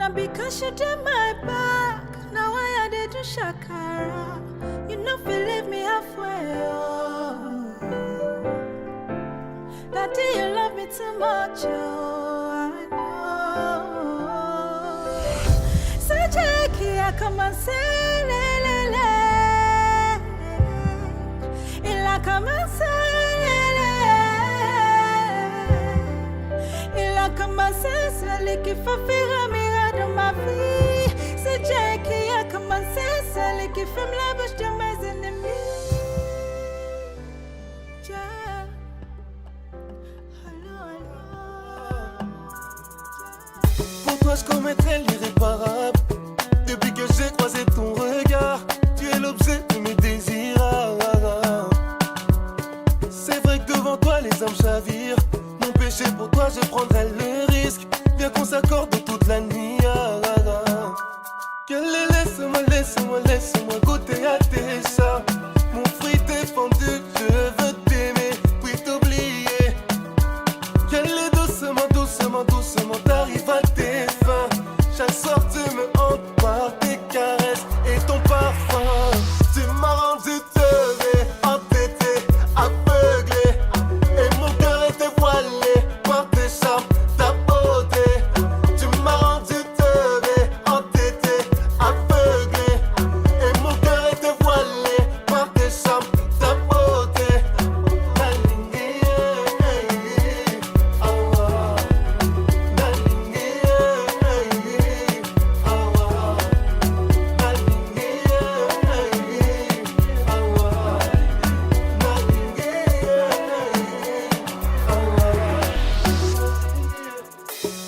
Not because you did my back. Now I did do shakara. You know if you leave me halfway. Oh. Daddy, you love me too much. Oh, I know. So Jackie, I come and say, le, le, le. Il a commencé, il a commencé, c'est lui qui fait faire un miracle de ma vie. C'est Dieu qui a commencé, c'est lui qui ferme la bouche de mes ennemis. Dieu, allô. Pour toi je commettrais l'irréparable. Depuis que j'ai croisé ton regard, tu es l'objet de mes désirs. C'est vrai que devant toi les âmes chavirent. Mon péché pour toi je prendrai le risque. Bien qu'on s'accorde toute la nuit. Laisse-moi goûter à tes chats. Mon fruit défendu, je veux t'aimer, puis t'oublier. Qu'elle est doucement, t'arrives à tes fins. Chaque soir tu me hantes par tes caresses et ton parfum. Tu m'as rendu teubé, entêté, aveuglé. Et mon cœur était voilé par tes charmes, ta beauté. Tu m'as rendu teubé, entêté, aveuglé. Et mon cœur était voilé par tes charmes, ta beauté.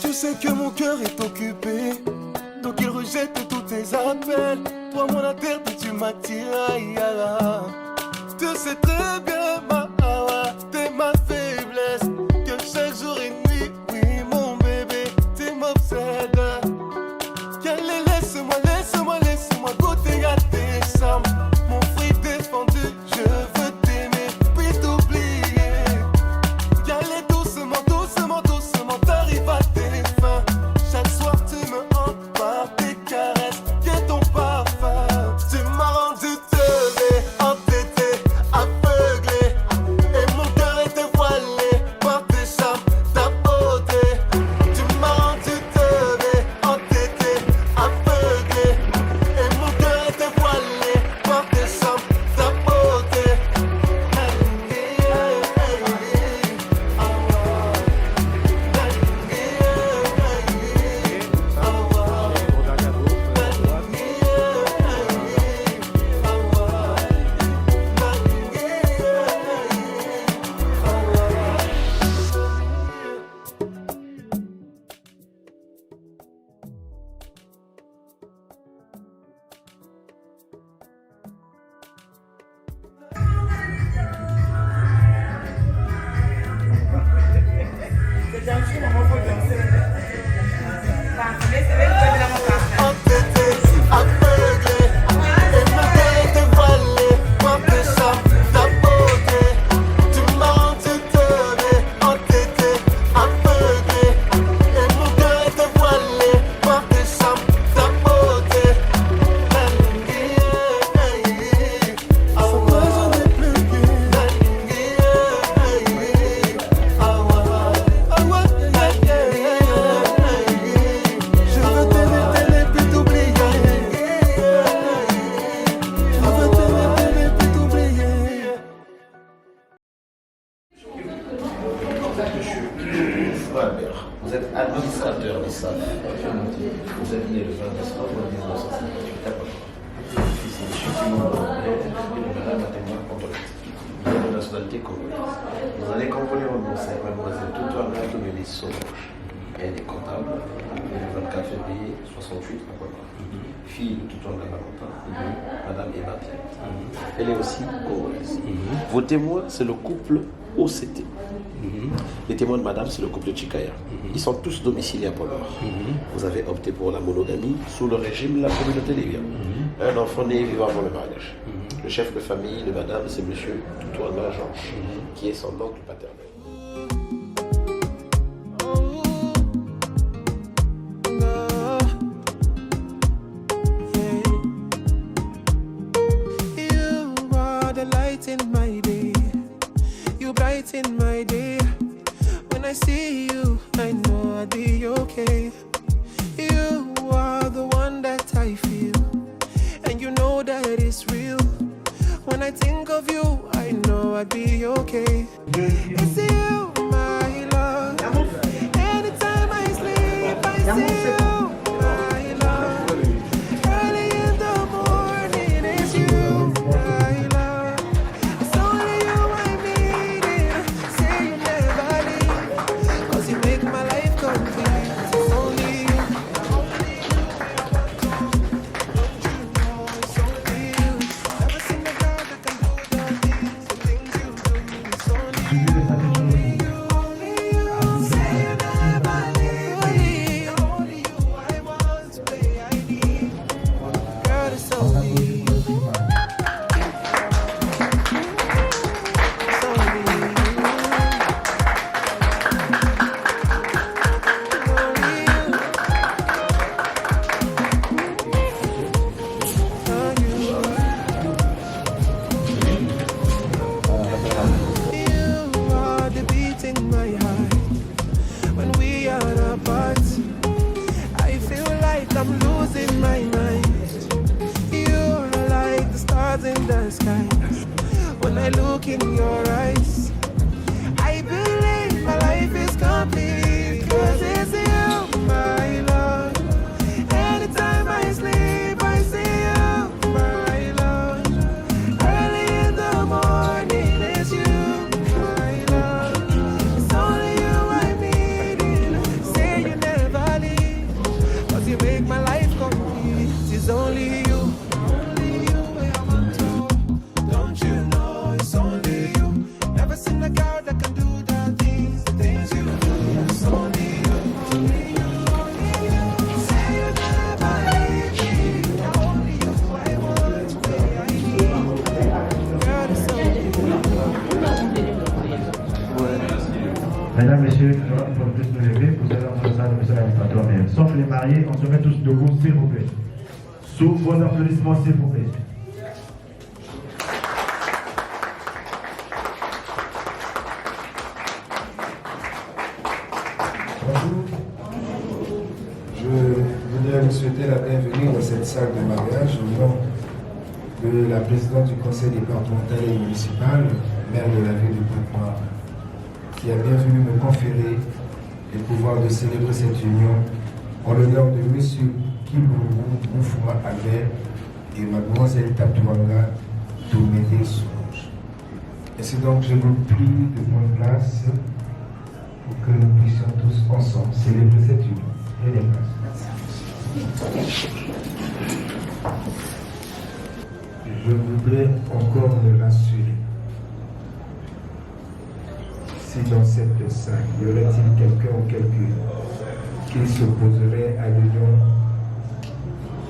Tu sais que mon cœur est occupé, donc il rejette tous tes appels. Toi mon interdit, tu m'attires. Tu sais très bien ma hawa, t'es ma faiblesse. Que chaque jour et nuit, oui mon bébé, tu m'obsèdes. Laisse-moi goûter à tes charmes. Mon fruit défendu, je veux t'aimer, puis t'oublier. Galez doucement, t'arrives à tes fins. Chaque soir tu me hantes par tes caresses et ton parfum. Tu m'as rendu teubé, entêté, aveuglé. Et mon cœur était voilé par tes charmes, ta beauté. Tu m'as rendu teubé, entêté, aveuglé. Et mon cœur était voilé par tes charmes, ta beauté. Entêté, aveuglé. Et mon cœur était voilé par tes charmes, ta beauté. Tu m'as rendu teubé, entêté, aveuglé. Et mon cœur était voilé par tes charmes, ta beauté. Sans toi je n'ai plus je veux t'aimer, puis t'oublier. Je veux t'aimer, puis t'oublier. Monsieur Albert, vous êtes administrateur du SAF. Vous êtes né le 20 décembre 1958 à Port. Fils de M. Simon Robert et de Mme Matéma Contolet. Vous êtes de nationalité congolaise. Vous allez convoler votre conseil, mademoiselle Toutoana Tomélis Solange. Elle est comptable, le 24 février 68 à Port. Fille de Toutoana Valentin, Madame Eva Pierre. Elle est aussi congolaise. Vos témoins, c'est le couple OCT. Les témoins de madame, c'est le couple Chikaya. Ils sont tous domiciliés à Port-Noir. Vous avez opté pour la monogamie sous le régime de la communauté lévienne. Un enfant né vivant avant le mariage. Le chef de famille de madame, c'est monsieur Toutoana Georges, qui est son oncle paternel. and I'm losing my mind. You're like the stars in the sky. When I look in your eyes, I believe my life is complete. Cause it's you, my love. Anytime I sleep, I see you, my love. Early in the morning, it's you, my love. It's only you I'm needing. Say you never leave, cause you make my life complete. It's only you. Mesdames, Messieurs, nous allons tous nous lever, vous allez entendre ça, nous allons pas dormir. Sauf les mariés, on se met tous debout, s'il vous plaît. Sous vos applaudissements, s'il vous plaît. Bonjour. Je voudrais vous souhaiter la bienvenue dans cette salle de mariage au nom de la présidente du conseil départemental et municipal, maire de la ville de Pointe-Noire, qui a bien voulu me conférer le pouvoir de célébrer cette union en l'honneur de M. Kimbungu Mufuma Albert et Mademoiselle Tatouanga Domédé Solange. Et c'est donc, je vous prie de prendre place pour que nous puissions tous ensemble célébrer cette union. Prenez place. Je voudrais encore me rassurer. Si dans cette salle, y aurait-il quelqu'un ou quelqu'une qui s'opposerait à l'union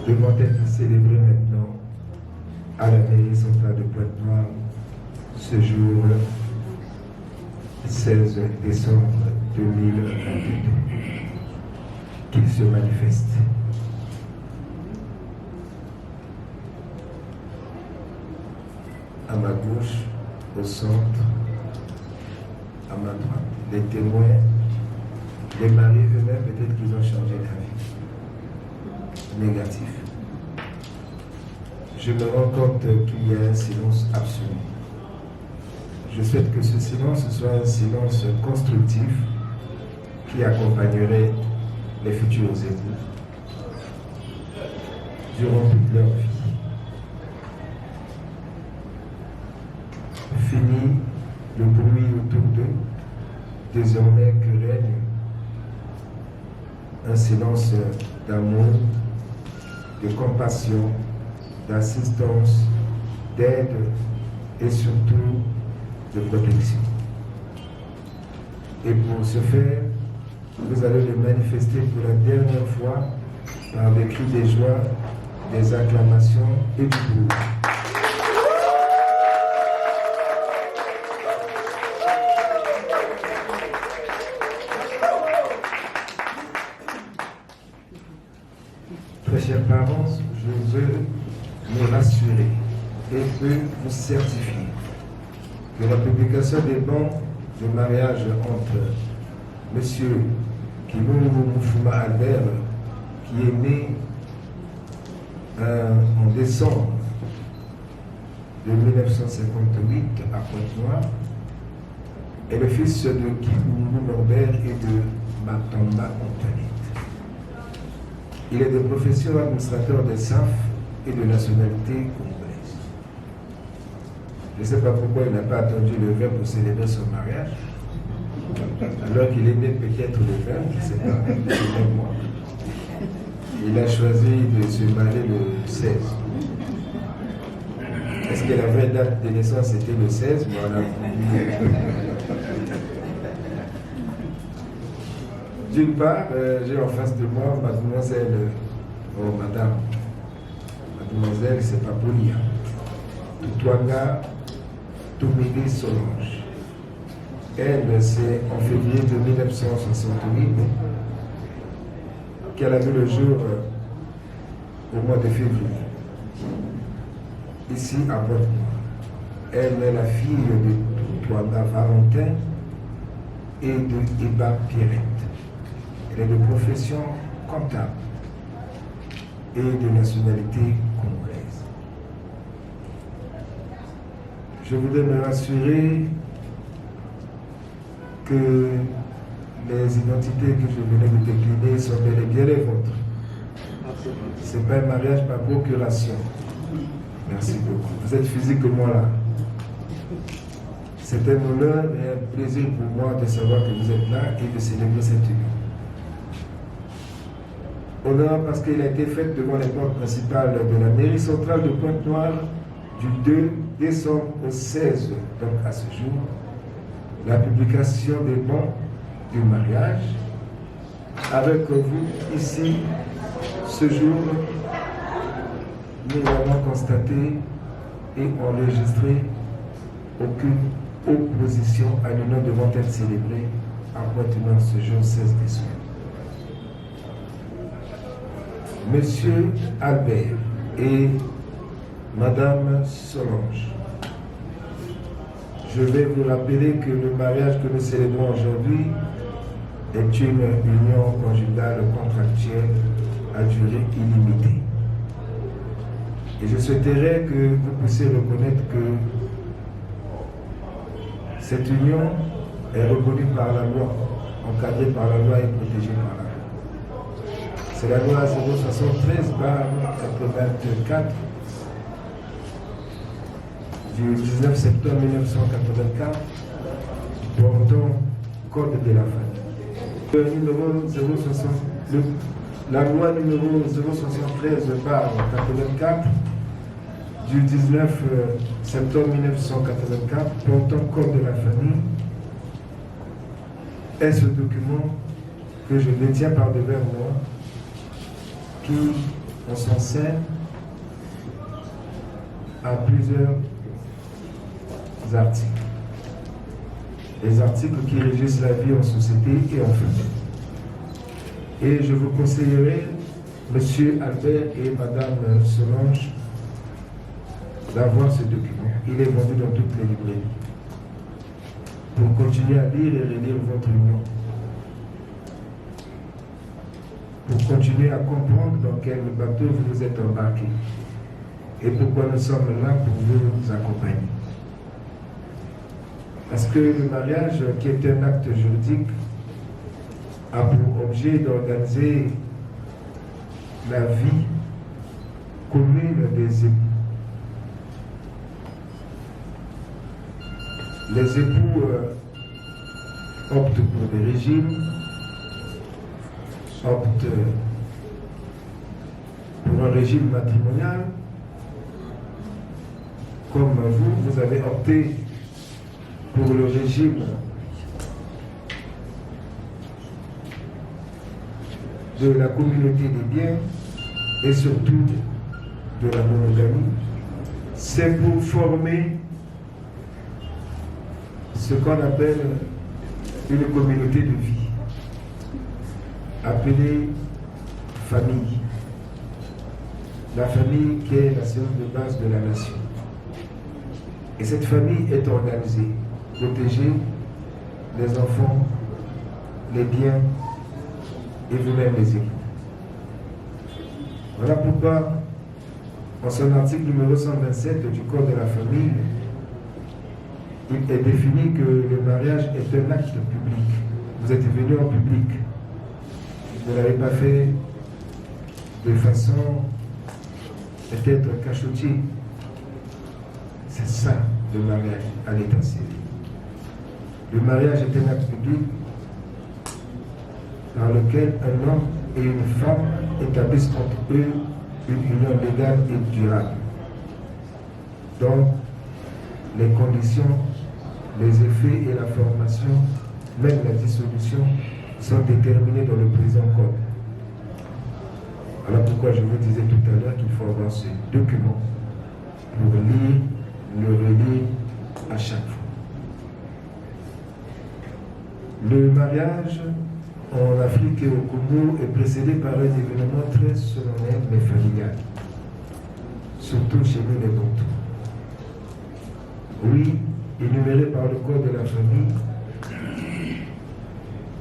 devant être célébrée maintenant à la mairie centrale de Pointe-Noire ce jour 16 décembre 2022, qu'il se manifeste. À ma gauche, au centre, à ma droite, les témoins, les maris eux-mêmes, peut-être qu'ils ont changé d'avis. Négatif. Je me rends compte qu'il y a un silence absolu. Je souhaite que ce silence soit un silence constructif qui accompagnerait les futurs époux durant toute leur vie. Fini le bruit autour d'eux, désormais que règne un silence d'amour, de compassion, d'assistance, d'aide et surtout de protection. Et pour ce faire, vous allez le manifester pour la dernière fois par des cris de joie, des acclamations et du bruit. Très chers parents, je veux me rassurer et vous certifier que la publication des bons de mariage entre M. Kimbungu Mufuma Albert, qui est né en décembre de 1958 à Pointe-Noire, est le fils de Kimbungu Norbert et de Matamba Antoinette. Il est de profession administrateur des SAF et de nationalité congolaise. Je ne sais pas pourquoi il n'a pas attendu le 20 pour célébrer son mariage, alors qu'il est né peut-être le 20, je ne sais pas, c'est même moi. Il a choisi de se marier le 16. Est-ce que la vraie date de naissance était le 16? Voilà. D'une part, j'ai en face de moi mademoiselle, madame, mademoiselle, c'est pas poli, Tatouanga Domédé Solange. Elle, c'est en février de 1968 qu'elle a vu le jour au mois de février, ici à Pointe-Noire. Elle est la fille de Tatouanga Valentin et de Eba Pierrette. Elle est de profession comptable. et de nationalité congolaise. Je voudrais me rassurer que les identités que je venais de décliner sont bel et bien les vôtres. Ce n'est pas un mariage par procuration. Merci beaucoup. Vous êtes physiquement là. C'est un honneur et un plaisir pour moi de savoir que vous êtes là et de célébrer cette union. Honneur parce qu'il a été fait devant les portes principales de la mairie centrale de Pointe-Noire du 2 décembre au 16, donc à ce jour, la publication des noms du mariage. Avec vous, ici, ce jour, nous avons constaté et enregistré aucune opposition à l'union devant être célébrée à Pointe-Noire ce jour 16 décembre. Monsieur Albert et Madame Solange, je vais vous rappeler que le mariage que nous célébrons aujourd'hui est une union conjugale contractuelle à durée illimitée. Et je souhaiterais que vous puissiez reconnaître que cette union est reconnue par la loi, encadrée par la loi et protégée par la loi. C'est la loi 073/84 du 19 septembre 1984 portant Code de la famille. La loi numéro 073/84 du 19 septembre 1984 portant Code de la famille est ce document que je détiens par devers moi qui, en son sein, a plusieurs articles. Les articles qui régissent la vie en société et en famille. Et je vous conseillerai, Monsieur Albert et Madame Solange, d'avoir ce document. Il est vendu dans toutes les librairies. Pour continuer à lire et relire votre union. Pour continuer à comprendre dans quel bateau vous vous êtes embarqué. Et pourquoi nous sommes là pour vous accompagner. Parce que le mariage, qui est un acte juridique, a pour objet d'organiser la vie commune des époux. Les époux optent pour des régimes, optent pour un régime matrimonial. Comme vous avez opté pour le régime de la communauté des biens et surtout de la monogamie. C'est pour former ce qu'on appelle une communauté de vie, appelée famille. La famille qui est la cellule de base de la nation. Et cette famille est organisée, protéger les enfants, les biens et vous-même les époux. Voilà pourquoi, en son article numéro 127 du Code de la famille, il est défini que le mariage est un acte public. Vous êtes venu en public. Vous ne l'avez pas fait de façon peut-être cachotier. C'est ça, le mariage à l'état civil. Le mariage est un acte public dans lequel un homme et une femme établissent entre eux une union légale et durable. Donc, les conditions, les effets et la formation, même la dissolution, sont déterminés dans le présent code. Voilà pourquoi je vous disais tout à l'heure qu'il faut avoir ce document pour lire, le relire à chaque fois. Le mariage en Afrique et au Congo est précédé par un événement très solennel mais familial, surtout chez nous les Bantous. Oui, énuméré par le Code de la famille,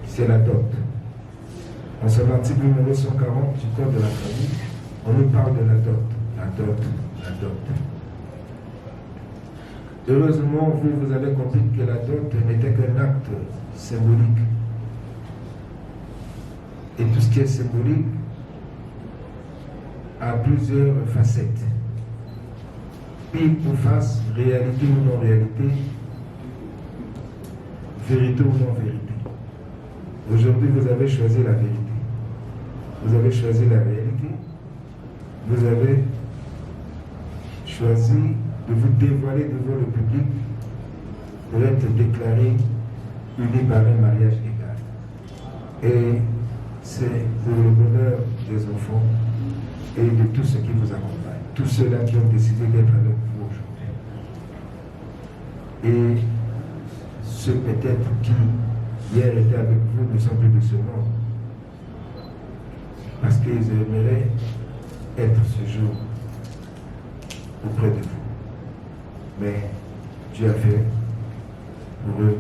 c'est la dot. En son article numéro 140 du Code de la famille, On nous parle de la dot. Heureusement, vous avez compris que la dot n'était qu'un acte symbolique. Et tout ce qui est symbolique a plusieurs facettes. Pile ou face, réalité ou non réalité, vérité ou non vérité. Aujourd'hui, vous avez choisi la vérité. Vous avez choisi la réalité. Vous avez choisi de vous dévoiler devant le public pour être déclaré uni par un mariage égal. Et c'est pour le bonheur des enfants et de tous ceux qui vous accompagnent, tous ceux-là qui ont décidé d'être avec vous aujourd'hui. Et ceux peut-être qui hier étaient avec vous ne sont plus de ce monde, parce qu'ils aimeraient être ce jour auprès de vous. Mais Dieu a fait pour eux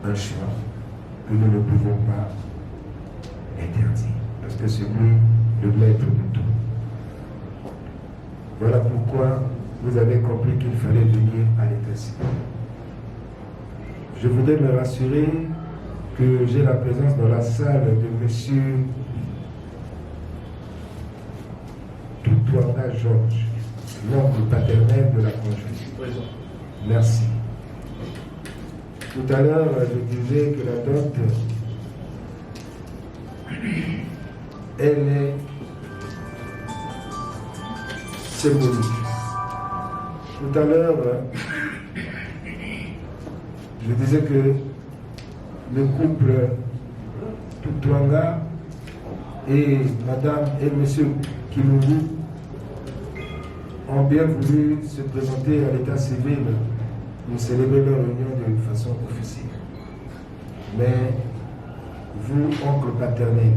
un choix que nous ne pouvons pas interdire, parce que c'est lui le maître de tout. Voilà pourquoi vous avez compris qu'il fallait venir à l'état civil. Je voudrais me rassurer que j'ai la présence dans la salle de monsieur Toutouanga Georges, l'oncle paternel de la conjointe. Merci. Tout à l'heure, je disais que la dot, elle est symbolique. Tout à l'heure, je disais que le couple Toutouanga et madame et monsieur Kilungu ont bien voulu se présenter à l'état civil pour célébrer leur union de façon officielle. Mais vous, oncle paternel,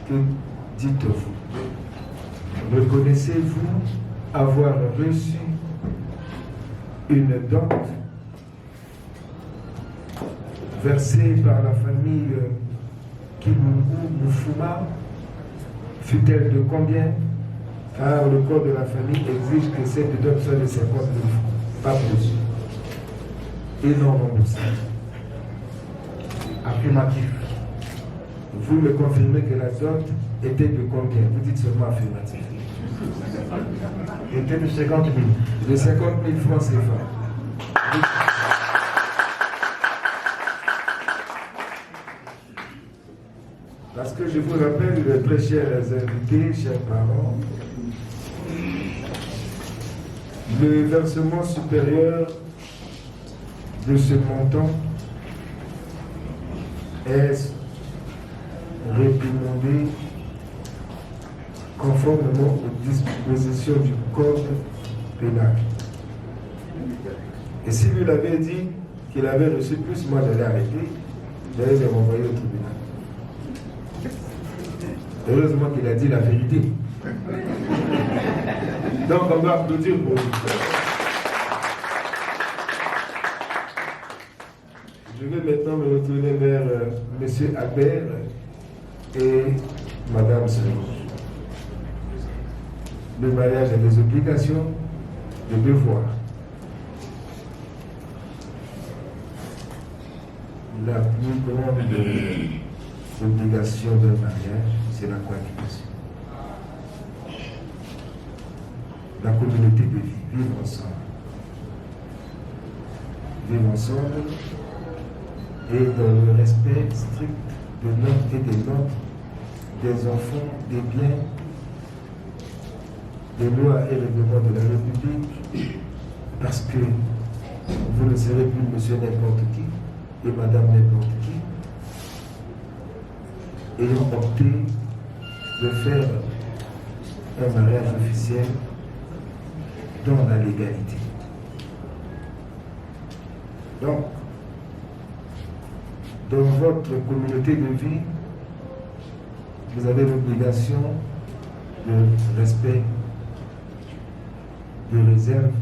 que dites-vous? Reconnaissez-vous avoir reçu une dot versée par la famille Kilungu Mufuma? Fut-elle de combien? Car le code de la famille exige que cette dot soit de 50 000 francs, pas plus. Et non remboursé. Affirmatif. Vous me confirmez que la dot était de combien? Vous dites seulement affirmatif. Était de 50 000. De 50 000 francs CFA. Parce que je vous rappelle, très chers invités, chers parents, le versement supérieur de ce montant est réprimandé conformément aux dispositions du code pénal. Et si vous l'avez dit qu'il avait reçu plus, moi j'allais arrêter, j'allais le renvoyer au tribunal. Heureusement qu'il a dit la vérité. Donc on va applaudir pour lui. Je vais maintenant me retourner vers M. Albert et Mme Serge. Le mariage a des obligations, des devoirs. La plus grande obligation d'un mariage, c'est la cohabitation. La communauté de vie, vivre ensemble. Vivre ensemble et dans le respect strict de notre et des nôtres, des enfants, des biens, des lois et règlements de la République, parce que vous ne serez plus monsieur n'importe qui et madame n'importe qui, ayant opté de faire un mariage officiel dans la légalité. Donc, dans votre communauté de vie, vous avez l'obligation de respect, de réserve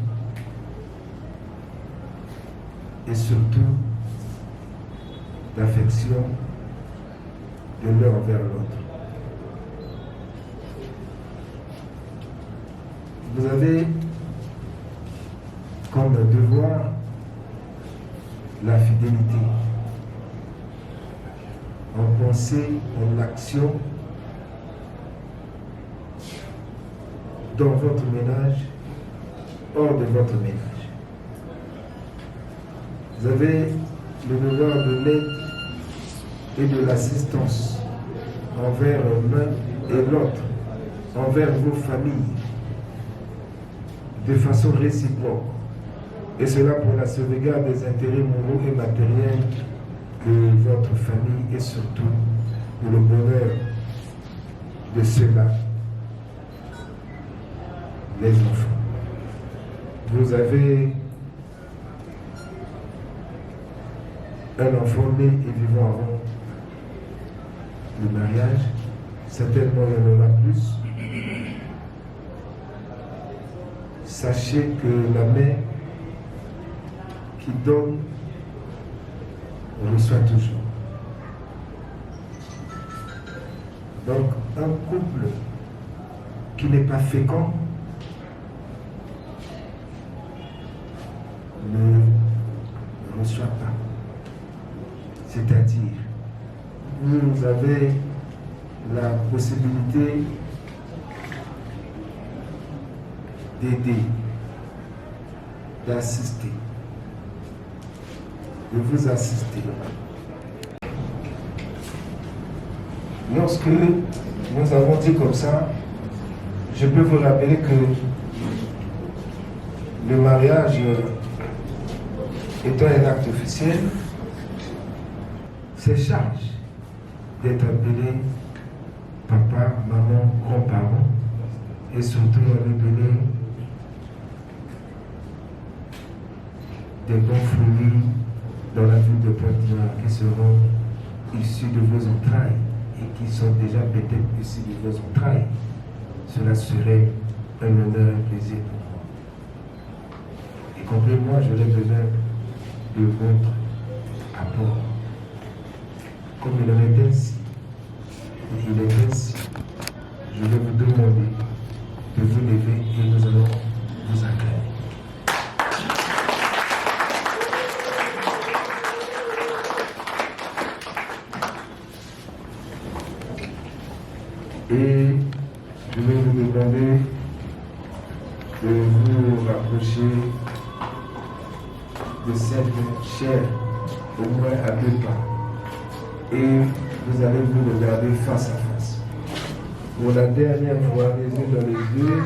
et surtout d'affection de l'un envers l'autre. vous avez comme devoir la fidélité en pensée, en action, dans votre ménage, hors de votre ménage. Vous avez le devoir de l'aide et de l'assistance envers l'un et l'autre, envers vos familles, de façon réciproque. Et cela pour la sauvegarde des intérêts moraux et matériels de votre famille et surtout pour le bonheur de ceux-là, les enfants. Vous avez un enfant né et vivant avant le mariage, certainement il y en aura plus. Sachez que la mère qui donne reçoit toujours. Donc un couple qui n'est pas fécond ne reçoit pas. C'est-à-dire, vous avez la possibilité d'aider, d'assister, de vous assister. Lorsque nous avons dit comme ça, je peux vous rappeler que le mariage étant un acte officiel, c'est charge d'être appelé papa, maman, grands-parents et surtout appelé des bons fruits dans la ville de Pointe-Noire qui seront issus de vos entrailles et qui sont déjà peut-être issus de vos entrailles. Cela serait un honneur, un plaisir pour moi. Et comprenez-moi, j'aurais besoin de votre apport. Comme il en est ainsi, et il est ainsi, je vais vous demander de vous lever et nous allons vous acclamer. Et je vais vous demander de vous rapprocher de cette chair au moins à 2 pas. Et vous allez vous regarder face à face. Pour la dernière fois, les yeux dans les yeux,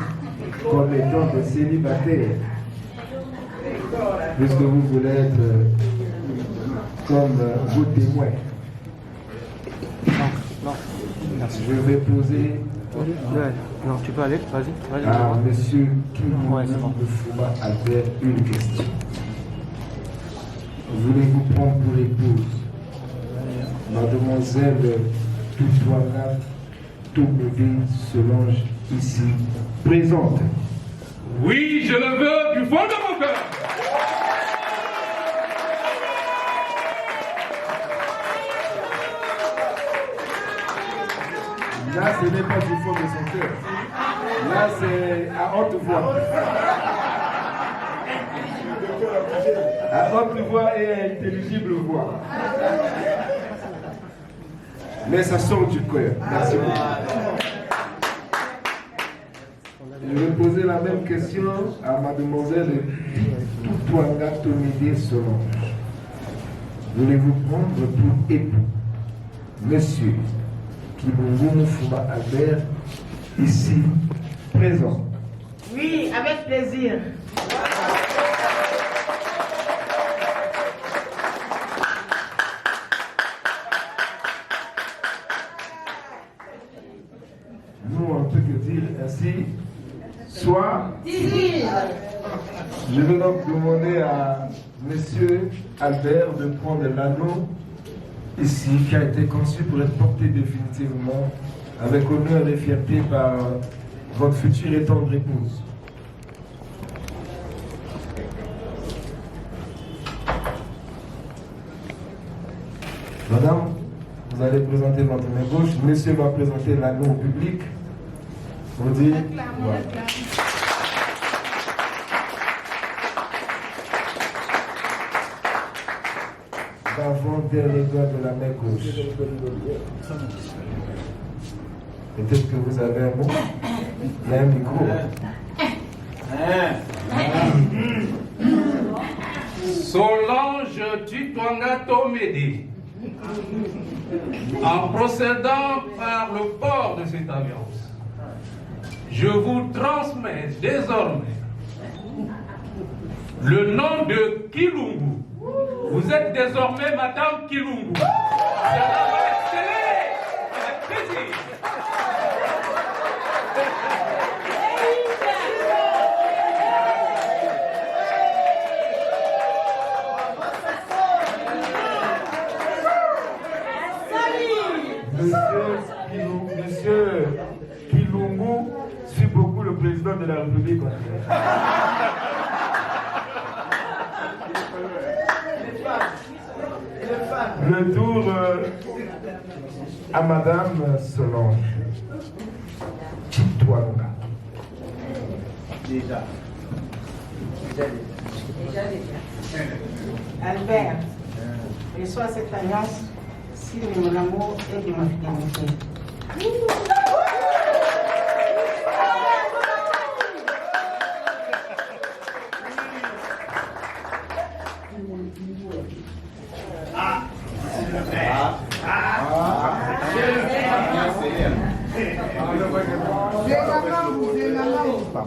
comme étant des célibataires. Puisque vous voulez être comme vos témoins. Je vais poser non, tu peux aller, vas-y. à monsieur Fouma Albert une question. Voulez-vous prendre pour épouse mademoiselle Toutouana Tomédé Solange ici présente? Oui, je le veux du fond de mon cœur. Là, ce n'est pas du fond de son cœur. Là, c'est à haute voix. À haute voix et à intelligible voix. Mais ça sort du cœur. Merci beaucoup. Je vais poser la même question à mademoiselle Toutouanga Tomédé Solange. Voulez-vous prendre pour époux monsieur Kibungumu Fouma Albert, ici présent? Oui, avec plaisir. Nous, on peut que dire ainsi, soit. Je vais donc demander à monsieur Albert de prendre l'anneau ici, qui a été conçu pour être porté définitivement avec honneur et fierté par votre future et tendre épouse. Madame, vous allez présenter votre main gauche. Monsieur va présenter l'anneau au public pour dire. Voilà. l'avant-dernier doigt de la main gauche. Peut-être que vous avez un mot. Il y a un micro. Solange Titwanga Tomedi, en procédant par le port de cette alliance, je vous transmets désormais le nom de Kilungu. Vous êtes désormais Madame Kilungu. Cela va exceller avec plaisir. Monsieur Kilungu suit beaucoup le président de la République. Le tour à Madame Solange Titwanga. Déjà. Albert, reçois cette alliance, signe de mon amour et de ma fidélité.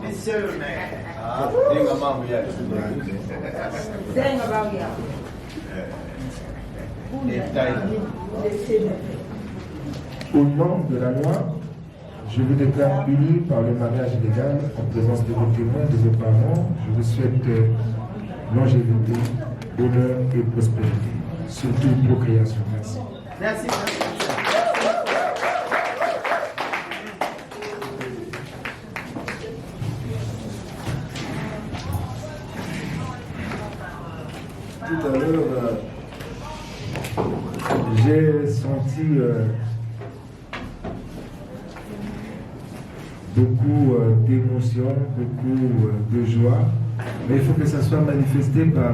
Monsieur le maire. Au nom de la loi, je vous déclare unis par le mariage légal en présence de vos témoins, de vos parents. Je vous souhaite longévité, bonheur et prospérité, surtout procréation. Merci. Merci. Tout à l'heure, j'ai senti beaucoup d'émotion, beaucoup de joie, mais il faut que ça soit manifesté par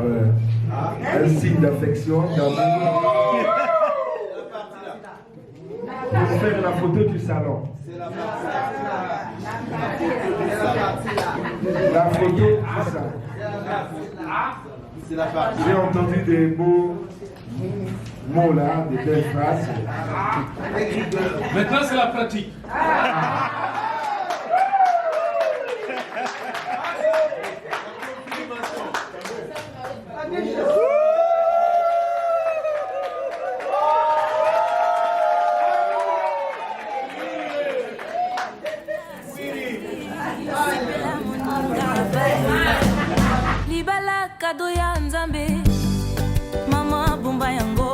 un signe d'affection, d'amour. Pour faire la photo du salon. La photo du salon. J'ai entendu des beaux mots là, des belles phrases. Maintenant, c'est la pratique. Libala kado ya Nzambe, mama bumba yango.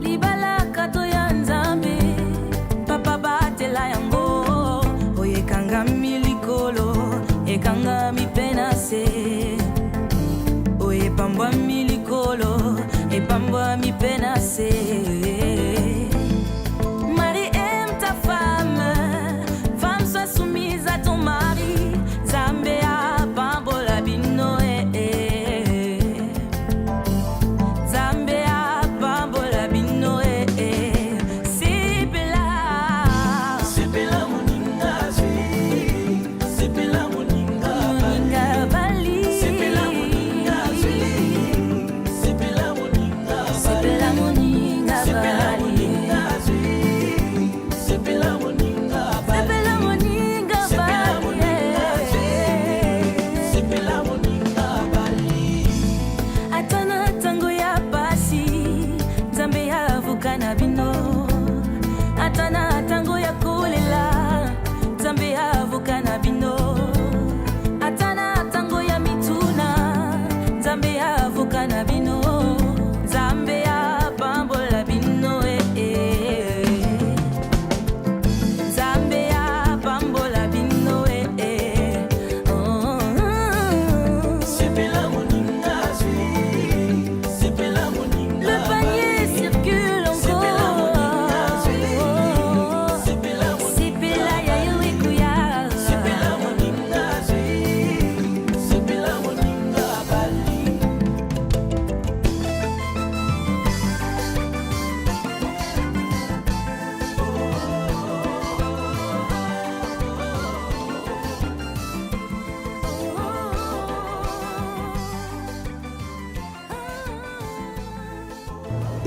Libala kado ya Nzambe, papa batela yango. Oye kanga milikolo, ekanga mi penase. Oye pambwa milikolo, epambwa mi penase. Marie aime ta femme, femme sois soumise à ton mari. Zambia pambola bino Zambia pambola bino Sipela moninga zwi Sipela moninga bali Sipela moninga zwi Sipela moninga bali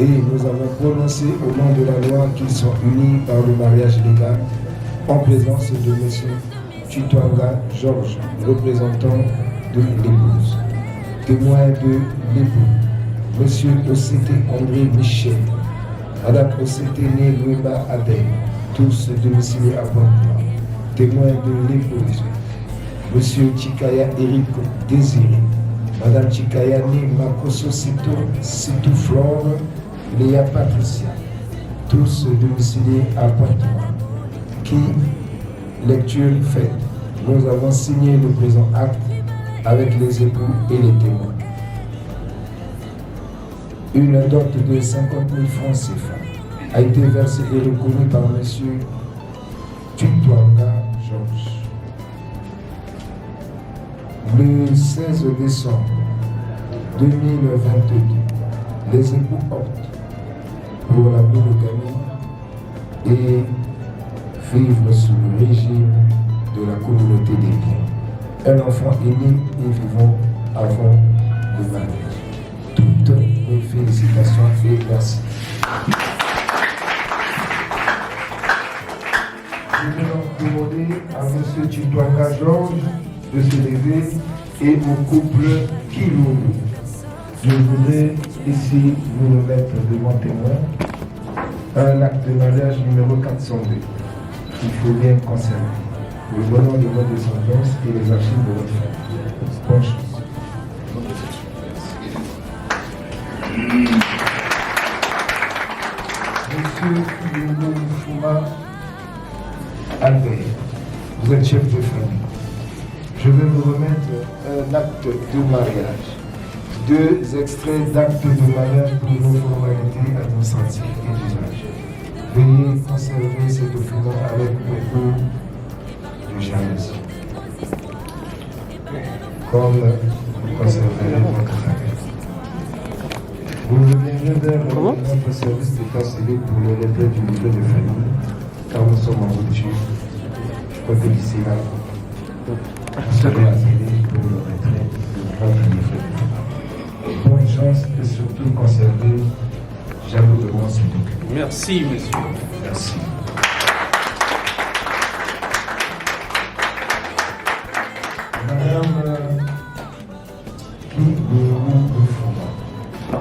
Et nous avons prononcé au nom de la loi qu'ils sont unis par le mariage légal en présence de M. Chitwanga Georges, représentant de l'épouse. Témoin de l'époux, M. Ossété André Michel, Mme Ossété Né Louéba Adèle, tous domiciliés à Pointe-Noire. Témoin de l'épouse, M. Chikaya Eric Désiré, Mme Chikaya Né Makoso Sitou Flore, Léa Patricia, tous domiciliés à Pointe-Noire. Qui, lecture faite, nous avons signé le présent acte avec les époux et les témoins. Une dot de 50 000 francs CFA a été versée et reconnue par M. Chitwanga Georges. Le 16 décembre 2022, les époux optent pour la monogamie et vivent sous le régime de la communauté des biens. Un enfant est né et vivant avant le mariage. Toutes mes félicitations et merci. Je vais donc demander à M. Chitwanga Georges de se lever et au couple Kilungu. Je voudrais ici vous remettre devant témoin un acte de mariage numéro 402 qu'il faut bien conserver pour le bonheur de votre descendance et les archives de votre famille. Bonne chance. Monsieur Kilungu Fuma Albert, vous êtes chef de famille. Je vais vous remettre un acte de mariage. 2 extraits d'actes de mariage pour nos formalités administratives et d'usage. Veuillez conserver ces documents avec beaucoup de jalousie. Comme vous conserverez votre famille. Vous reviendrez vers notre service d'état civil pour le retrait du livret de famille, car nous sommes en rupture. Je crois que d'ici là, vous serez appelés pour le retrait de votre livret de famille. Bonne chance et surtout conserver jalousement ces documents. Merci, monsieur. Merci. Madame Kilungu Fuma,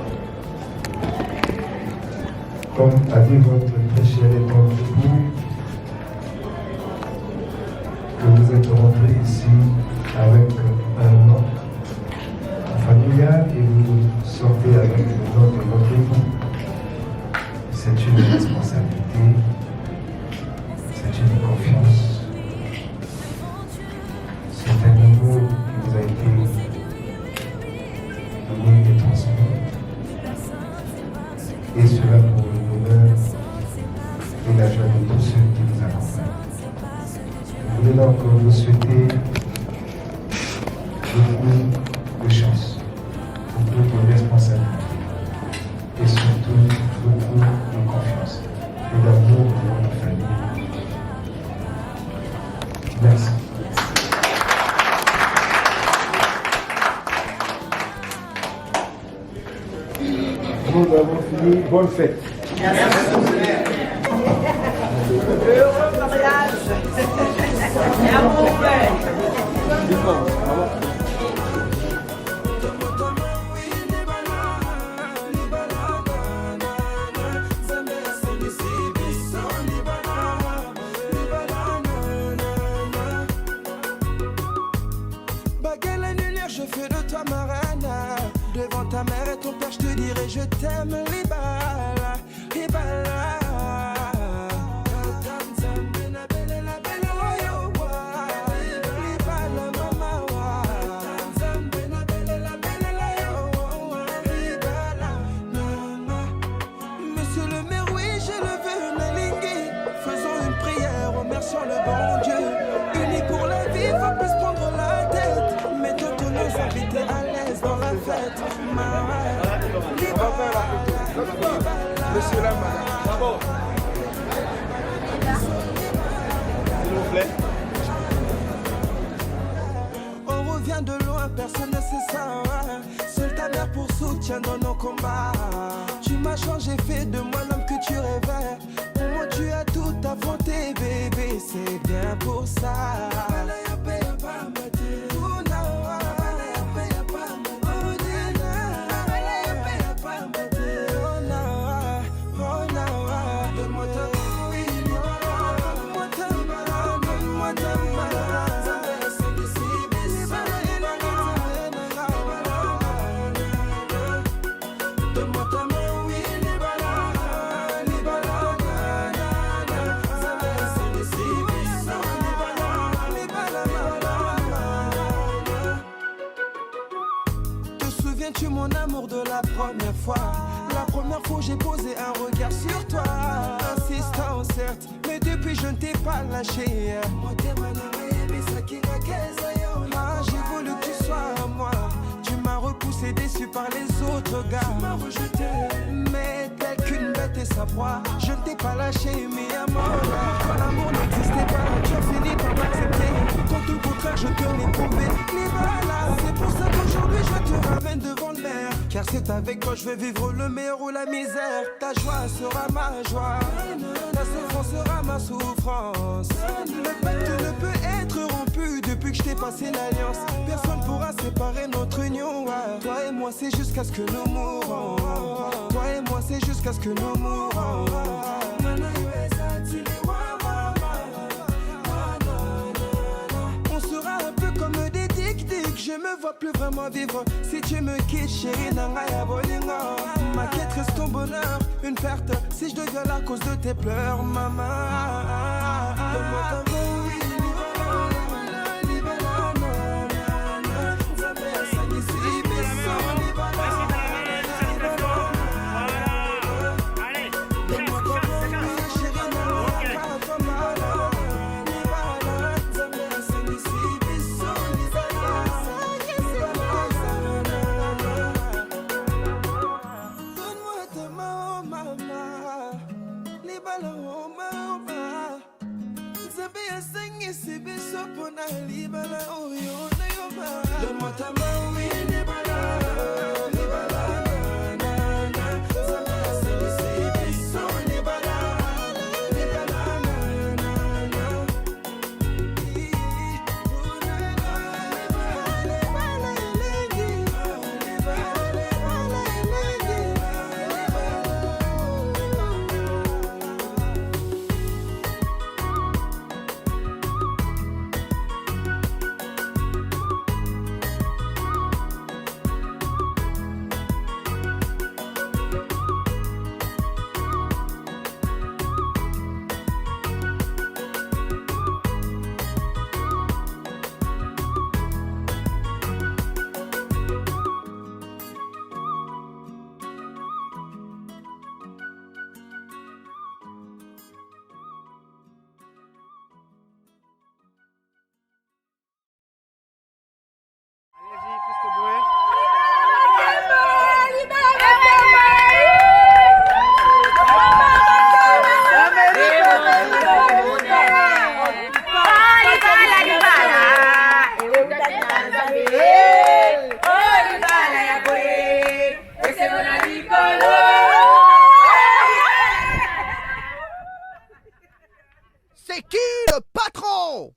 comme a dit votre très cher époux, que vous êtes rentré ici avec un nom familial et vous sortez avec le nom de votre époux. C'est une responsabilité, c'est une confiance, c'est un amour qui vous a été donné et transmis. Et cela pour le bonheur et la joie de tous ceux qui vous accompagnent. Je voulais donc vous souhaiter beaucoup de chance, beaucoup de responsabilité et surtout beaucoup de confiance et d'amour pour votre famille. Merci. Nous avons fini. Bonne fête. Heureux mariage. Et à mon frère. Baguette annulaire, je fais de toi ma reine. Devant ta mère et ton père, je te dirai je t'aime, Libala, Libala. Monsieur le maire, oui, je le veux, Nalingui. Faisons une prière, remercions le bon Dieu. Unis pour la vie, va plus se prendre la tête. Mettons tous nos invités à l'aise dans la fête. Monsieur Lama, bravo. S'il vous plaît. On revient de loin, personne ne sait ça. Seule ta mère pour soutien dans nos combats. Tu m'as changé. j'ai fait de moi l'homme que tu rêvais. Pour moi tu as tout affronté bébé, c'est bien pour ça. Tu mon amour de la première fois. La première fois j'ai posé un regard sur toi. Insistant certes, mais depuis je ne t'ai pas lâché. Ah, j'ai voulu que tu sois à moi. Tu m'as repoussé déçu par les autres gars. Tu m'as rejeté, mais tel qu'une bête et sa proie, je ne t'ai pas lâché, mi amor. Quand l'amour n'existait pas, tu as fini par m'accepter. Quand tout le contraire je te l'ai prouvé. C'est pour ça qu'aujourd'hui je te ramène devant le maire. Car c'est avec toi je vais vivre le meilleur ou la misère. Ta joie sera ma joie, ta souffrance sera ma souffrance. Le pacte ne peut être rompu depuis que je t'ai passé l'alliance. Personne pourra séparer notre union. Toi et moi c'est jusqu'à ce que nous mourons. Toi et moi c'est jusqu'à ce que nous mourons. On sera un peu comme des tic-tic. Je me vois plus vraiment vivre si tu me quittes, chérie. Nangaya bolingo. Ma quête reste ton bonheur, une perte si je deviens la cause de tes pleurs, maman. Donne-moi ta main, oui. Donne-moi ta main, oui, libala, libala, na, na, Zambia, Sengisi, Biso, libala, libala, na, na, C'est qui le patron?